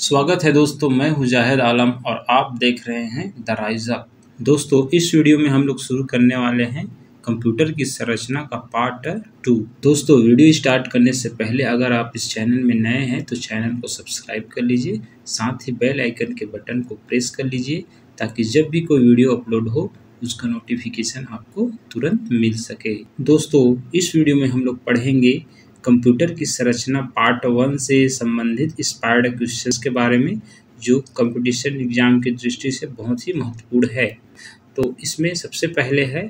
स्वागत है दोस्तों, मैं हूं जाहिद आलम और आप देख रहे हैं द राइज अप। दोस्तों, इस वीडियो में हम लोग शुरू करने वाले हैं कंप्यूटर की संरचना का पार्ट 2। दोस्तों, वीडियो स्टार्ट करने से पहले अगर आप इस चैनल में नए हैं तो चैनल को सब्सक्राइब कर लीजिए, साथ ही बेल आइकन के बटन को प्रेस कर लीजिए ताकि जब भी कोई वीडियो अपलोड हो उसका नोटिफिकेशन आपको तुरंत मिल सके। दोस्तों, इस वीडियो में हम लोग पढ़ेंगे कंप्यूटर की संरचना पार्ट 1 से संबंधित इंस्पायर्ड क्वेश्चंस के बारे में, जो कंपटीशन एग्जाम की दृष्टि से बहुत ही महत्वपूर्ण है। तो इसमें सबसे पहले है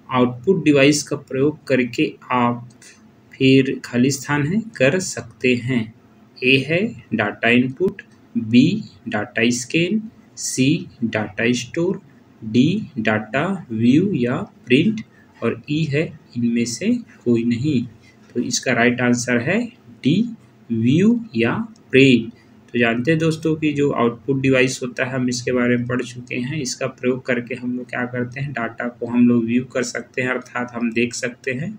आउटपुट डिवाइस का प्रयोग करके आप फिर खाली स्थान है कर सकते हैं। ए है data input, B data scan, C data store, D data view या प्रिंट और ई है इनमें से कोई नहीं। तो इसका राइट आंसर है डी व्यू या प्रिंट। तो जानते हैं दोस्तों कि जो आउटपुट डिवाइस होता है हम इसके बारे में पढ़ चुके हैं। इसका प्रयोग करके हम लोग क्या करते हैं, डाटा को हम लोग व्यू कर सकते हैं, अर्थात हम देख सकते हैं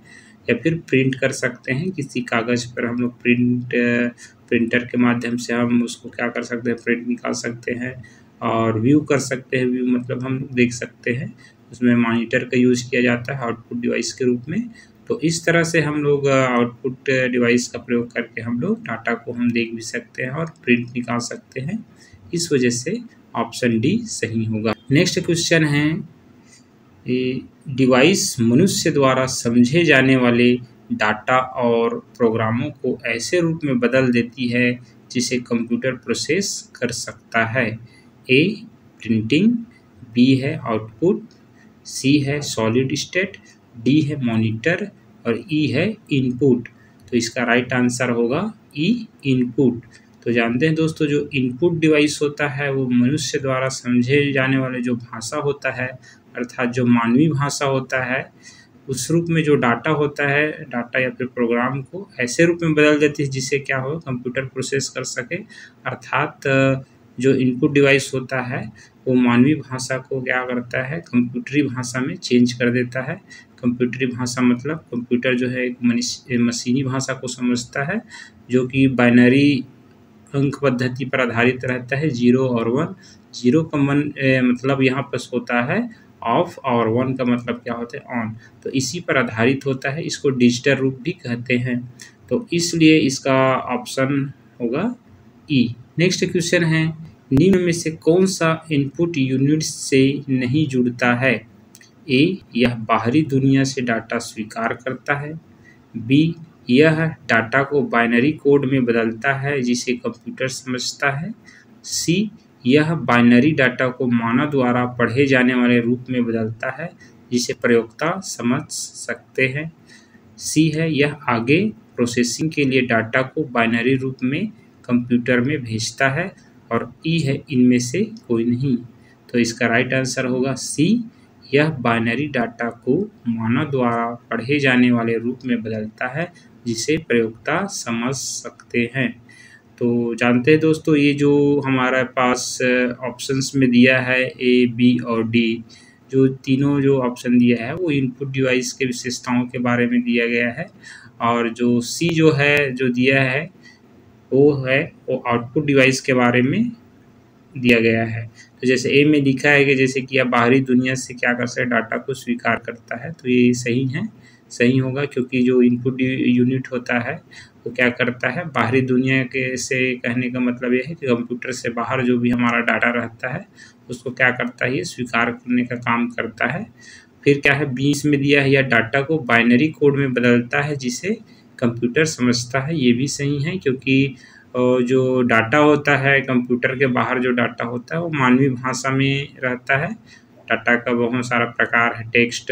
या फिर प्रिंट कर सकते हैं। किसी कागज़ पर हम लोग प्रिंटर के माध्यम से हम उसको क्या कर सकते हैं, प्रिंट निकाल सकते हैं और व्यू कर सकते हैं। व्यू मतलब हम देख सकते हैं, उसमें मॉनिटर का यूज़ किया जाता है आउटपुट डिवाइस के रूप में। तो इस तरह से हम लोग आउटपुट डिवाइस का प्रयोग करके हम लोग डाटा को हम देख भी सकते हैं और प्रिंट निकाल सकते हैं। इस वजह से ऑप्शन डी सही होगा। नेक्स्ट क्वेश्चन है, डिवाइस मनुष्य द्वारा समझे जाने वाले डाटा और प्रोग्रामों को ऐसे रूप में बदल देती है जिसे कंप्यूटर प्रोसेस कर सकता है। ए प्रिंटिंग, बी है आउटपुट, सी है सॉलिड स्टेट, डी है मॉनिटर और ई है इनपुट। तो इसका राइट आंसर होगा ई इनपुट। तो जानते हैं दोस्तों, जो इनपुट डिवाइस होता है वो मनुष्य द्वारा समझे जाने वाले जो भाषा होता है, अर्थात जो मानवीय भाषा होता है, उस रूप में जो डाटा होता है, डाटा या फिर प्रोग्राम को ऐसे रूप में बदल देती है जिससे क्या हो, कंप्यूटर प्रोसेस कर सके। अर्थात जो इनपुट डिवाइस होता है वो मानवीय भाषा को क्या करता है, कंप्यूटरी भाषा में चेंज कर देता है। कंप्यूटरी भाषा मतलब कंप्यूटर जो है एक मशीनी भाषा को समझता है, जो कि बाइनरी अंक पद्धति पर आधारित रहता है, 0 और 1। 0 का मतलब यहाँ पर होता है ऑफ और 1 का मतलब क्या होता है, ऑन। तो इसी पर आधारित होता है, इसको डिजिटल रूप भी कहते हैं। तो इसलिए इसका ऑप्शन होगा ई। नेक्स्ट क्वेश्चन है, निम्न में से कौन सा इनपुट यूनिट से नहीं जुड़ता है। ए यह बाहरी दुनिया से डाटा स्वीकार करता है, बी यह डाटा को बाइनरी कोड में बदलता है जिसे कंप्यूटर समझता है, सी यह बाइनरी डाटा को मानव द्वारा पढ़े जाने वाले रूप में बदलता है जिसे प्रयोक्ता समझ सकते हैं, सी है यह आगे प्रोसेसिंग के लिए डाटा को बाइनरी रूप में कंप्यूटर में भेजता है और ई है इनमें से कोई नहीं। तो इसका राइट आंसर होगा सी, यह बाइनरी डाटा को मानव द्वारा पढ़े जाने वाले रूप में बदलता है जिसे प्रयोक्ता समझ सकते हैं। तो जानते हैं दोस्तों, ये जो हमारे पास ऑप्शंस में दिया है ए, बी और डी, जो तीनों जो ऑप्शन दिया है वो इनपुट डिवाइस के विशेषताओं के बारे में दिया गया है, और जो सी जो है जो दिया है वो आउटपुट डिवाइस के बारे में दिया गया है। तो जैसे ए में लिखा है कि जैसे कि यह बाहरी दुनिया से क्या कर सकता है, डाटा को स्वीकार करता है, तो ये सही होगा, क्योंकि जो इनपुट यूनिट होता है वो क्या करता है, बाहरी दुनिया के से कहने का मतलब ये है कि कंप्यूटर से बाहर जो भी हमारा डाटा रहता है उसको क्या करता है, ये स्वीकार करने का काम करता है। फिर क्या है, बी में दिया है, यह डाटा को बाइनरी कोड में बदलता है जिसे कंप्यूटर समझता है। ये भी सही है, क्योंकि जो डाटा होता है कंप्यूटर के बाहर जो डाटा होता है वो मानवीय भाषा में रहता है। डाटा का बहुत सारा प्रकार है, टेक्स्ट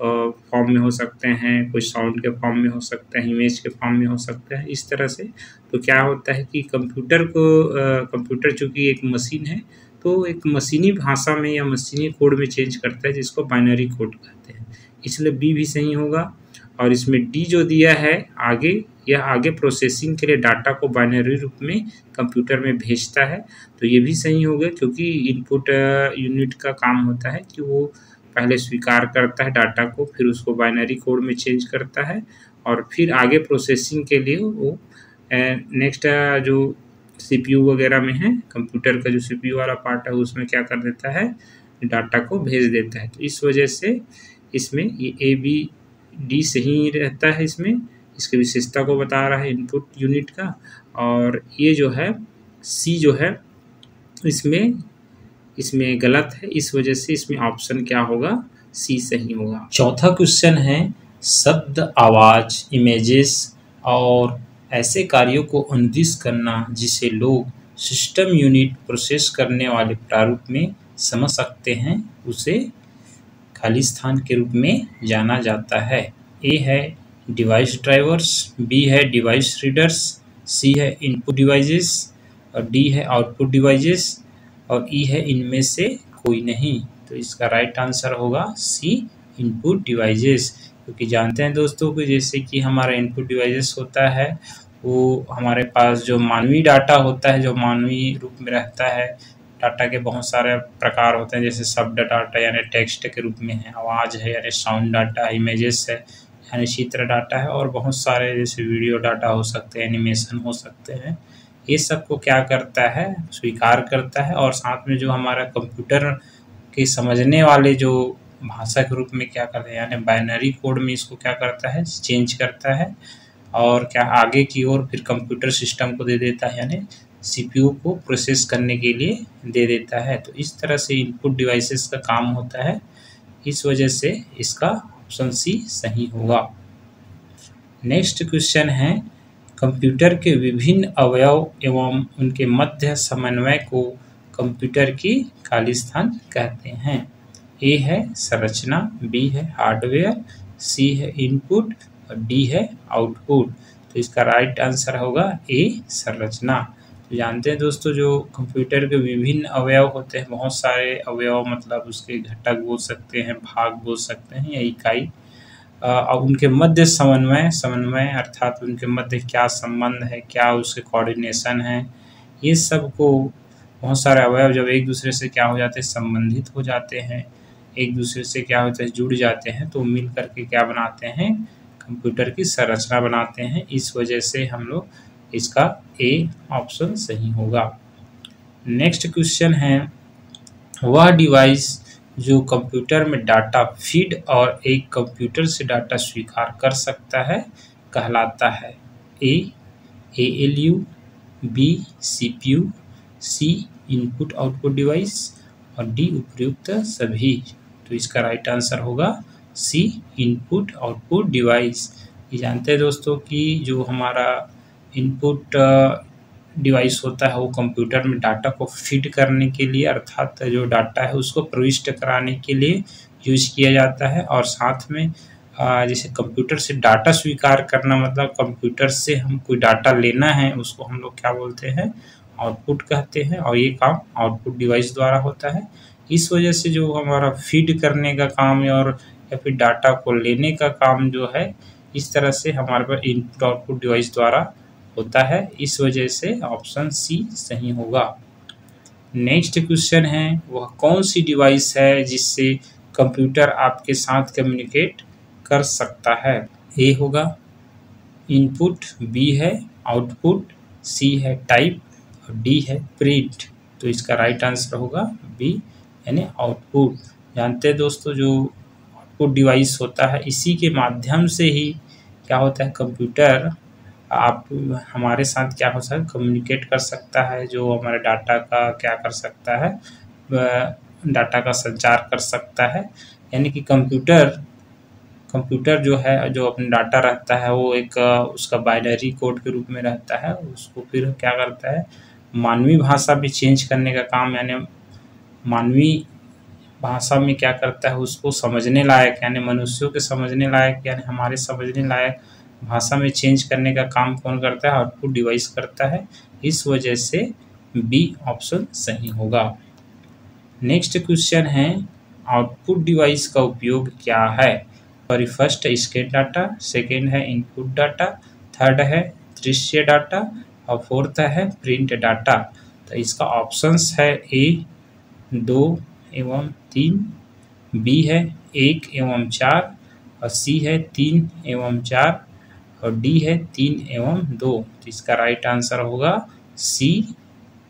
फॉर्म में हो सकते हैं, कुछ साउंड के फॉर्म में हो सकते हैं, इमेज के फॉर्म में हो सकते हैं, इस तरह से। तो क्या होता है कि कंप्यूटर चूँकि एक मशीन है तो एक मशीनी भाषा में या मशीनी कोड में चेंज करता है जिसको बाइनरी कोड कहते हैं। इसलिए बी भी सही होगा। और इसमें डी जो दिया है यह आगे प्रोसेसिंग के लिए डाटा को बाइनरी रूप में कंप्यूटर में भेजता है, तो ये भी सही होगा, क्योंकि इनपुट यूनिट का काम होता है कि वो पहले स्वीकार करता है डाटा को, फिर उसको बाइनरी कोड में चेंज करता है और फिर आगे प्रोसेसिंग के लिए वो नेक्स्ट जो CPU वगैरह में है, कंप्यूटर का जो CPU वाला पार्ट है उसमें क्या कर देता है, डाटा को भेज देता है। तो इस वजह से इसमें ये ABD सही रहता है। इसकी विशेषता को बता रहा है इनपुट यूनिट का। और ये जो है C जो है इसमें गलत है, इस वजह से इसमें ऑप्शन क्या होगा, C सही होगा। चौथा क्वेश्चन है शब्द, आवाज, इमेजेस और ऐसे कार्यों को अनुदिश करना जिसे लोग सिस्टम यूनिट प्रोसेस करने वाले प्रारूप में समझ सकते हैं, उसे खाली स्थान के रूप में जाना जाता है। A है डिवाइस ड्राइवर्स, B है डिवाइस रीडर्स, C है इनपुट डिवाइसेस और D है आउटपुट डिवाइसेस और E है इनमें से कोई नहीं। तो इसका राइट आंसर होगा C इनपुट डिवाइसेस। क्योंकि जानते हैं दोस्तों कि जैसे कि हमारा इनपुट डिवाइसेस होता है वो हमारे पास जो मानवीय डाटा होता है, जो मानवीय रूप में रहता है, डाटा के बहुत सारे प्रकार होते हैं, जैसे शब्द डाटा यानी टेक्स्ट के रूप में है, आवाज़ है यानी साउंड डाटा, इमेजेस है यानी चित्र डाटा है और बहुत सारे जैसे वीडियो डाटा हो सकते हैं, एनिमेशन हो सकते हैं। ये सब को क्या करता है, स्वीकार करता है और साथ में जो हमारा कंप्यूटर के समझने वाले जो भाषा के रूप में क्या करता है यानी बाइनरी कोड में इसको क्या करता है, चेंज करता है और क्या आगे की ओर फिर कंप्यूटर सिस्टम को दे देता है यानी CPU को प्रोसेस करने के लिए दे देता है। तो इस तरह से इनपुट डिवाइसेस का काम होता है, इस वजह से इसका ऑप्शन C सही होगा। नेक्स्ट क्वेश्चन है कंप्यूटर के विभिन्न अवयव एवं उनके मध्य समन्वय को कंप्यूटर की खाली स्थान कहते हैं। A है संरचना, B है हार्डवेयर, C है इनपुट और D है आउटपुट। तो इसका राइट आंसर होगा A संरचना। तो जानते हैं दोस्तों जो कंप्यूटर के विभिन्न अवयव होते हैं, बहुत सारे अवयव मतलब उसके घटक बोल सकते हैं, भाग बोल सकते हैं या इकाई, और उनके मध्य समन्वय अर्थात उनके मध्य क्या संबंध है, क्या उसके कोऑर्डिनेशन है, ये सब को बहुत सारे अवयव जब एक दूसरे से क्या हो जाते हैं, संबंधित हो जाते हैं, एक दूसरे से क्या होता है, जुड़ जाते हैं, तो मिल करके क्या बनाते हैं, कंप्यूटर की संरचना बनाते हैं। इस वजह से हम लोग इसका A ऑप्शन सही होगा। नेक्स्ट क्वेश्चन है वह डिवाइस जो कंप्यूटर में डाटा फीड और एक कंप्यूटर से डाटा स्वीकार कर सकता है कहलाता है। A ALU, B CPU, C input output device और D उपयुक्त सभी। तो इसका राइट आंसर होगा C इनपुट आउटपुट डिवाइस। ये जानते हैं दोस्तों कि जो हमारा इनपुट डिवाइस होता है वो कंप्यूटर में डाटा को फीड करने के लिए अर्थात जो डाटा है उसको प्रविष्ट कराने के लिए यूज किया जाता है। और साथ में जैसे कंप्यूटर से डाटा स्वीकार करना मतलब कंप्यूटर से हम कोई डाटा लेना है उसको हम लोग क्या बोलते हैं, आउटपुट कहते हैं, और ये काम आउटपुट डिवाइस द्वारा होता है। इस वजह से जो हमारा फीड करने का काम और या फिर डाटा को लेने का काम जो है इस तरह से हमारे पास इनपुट आउटपुट डिवाइस द्वारा होता है। इस वजह से ऑप्शन C सही होगा। नेक्स्ट क्वेश्चन है वह कौन सी डिवाइस है जिससे कंप्यूटर आपके साथ कम्युनिकेट कर सकता है। A होगा इनपुट, B है आउटपुट, C है टाइप और D है प्रिंट। तो इसका राइट आंसर होगा B यानी आउटपुट। जानते हैं दोस्तों जो आउटपुट डिवाइस होता है इसी के माध्यम से ही क्या होता है, कंप्यूटर आप हमारे साथ क्या हो सकता है, कम्युनिकेट कर सकता है, जो हमारे डाटा का क्या कर सकता है, डाटा का संचार कर सकता है। यानी कि कंप्यूटर जो है जो अपना डाटा रहता है वो एक उसका बाइनरी कोड के रूप में रहता है, उसको फिर क्या करता है मानवीय भाषा में चेंज करने का काम, यानी मानवीय भाषा में क्या करता है उसको समझने लायक यानी मनुष्यों के समझने लायक यानी हमारे समझने लायक भाषा में चेंज करने का काम कौन करता है, आउटपुट डिवाइस करता है। इस वजह से B ऑप्शन सही होगा। नेक्स्ट क्वेश्चन है आउटपुट डिवाइस का उपयोग क्या है। फर्स्ट स्कैन डाटा, सेकेंड है इनपुट डाटा, थर्ड है दृश्य डाटा और फोर्थ है प्रिंट डाटा। तो इसका ऑप्शंस है A 2 एवं 3, B है 1 एवं 4 और C है 3 एवं 4 और D है 3 एवं 2। तो इसका राइट आंसर होगा सी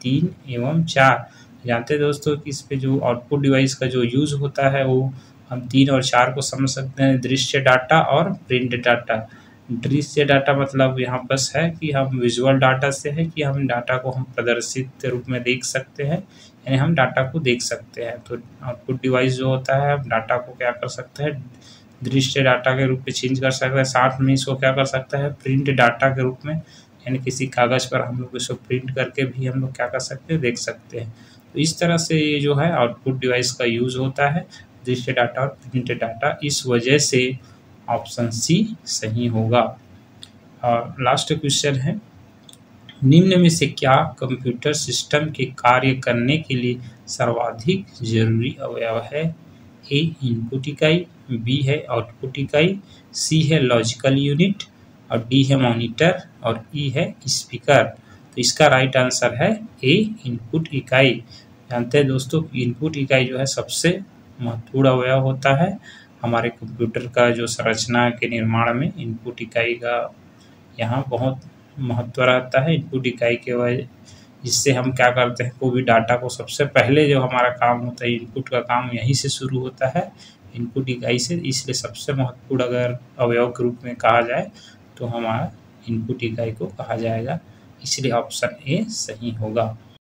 3 एवं 4। जानते हैं दोस्तों कि इस पे जो आउटपुट डिवाइस का जो यूज़ होता है वो हम 3 और 4 को समझ सकते हैं, दृश्य डाटा और प्रिंट डाटा। दृश्य डाटा मतलब यहाँ बस है कि हम विजुअल डाटा से है कि हम डाटा को हम प्रदर्शित रूप में देख सकते हैं, यानी हम डाटा को देख सकते हैं। तो आउटपुट डिवाइस जो होता है हम डाटा को क्या कर सकते हैं, दृश्य डाटा के रूप में चेंज कर सकते हैं, साथ में इसको क्या कर सकता है, प्रिंट डाटा के रूप में, यानी किसी कागज़ पर हम लोग इसको प्रिंट करके भी हम लोग क्या कर सकते हैं, देख सकते हैं। तो इस तरह से ये जो है आउटपुट डिवाइस का यूज़ होता है, दृश्य डाटा और प्रिंट डाटा। इस वजह से ऑप्शन सी सही होगा। और लास्ट क्वेश्चन है, निम्न में से क्या कंप्यूटर सिस्टम के कार्य करने के लिए सर्वाधिक जरूरी अवयव है? ए इनपुट इकाई, बी है आउटपुट इकाई, सी है लॉजिकल यूनिट और डी है मॉनिटर और ई है स्पीकर। तो इसका राइट आंसर है ए इनपुट इकाई। जानते हैं दोस्तों इनपुट इकाई जो है सबसे महत्वपूर्ण अवयव होता है हमारे कंप्यूटर का जो संरचना के निर्माण में इनपुट इकाई का यहाँ बहुत महत्व रहता है। इनपुट इकाई के वजह जिससे हम क्या करते हैं, कोई भी डाटा को सबसे पहले जो हमारा काम होता है इनपुट का काम यहीं से शुरू होता है, इनपुट इकाई से। इसलिए सबसे महत्वपूर्ण अगर अवयव के रूप में कहा जाए तो हमारा इनपुट इकाई को कहा जाएगा, इसलिए ऑप्शन ए सही होगा।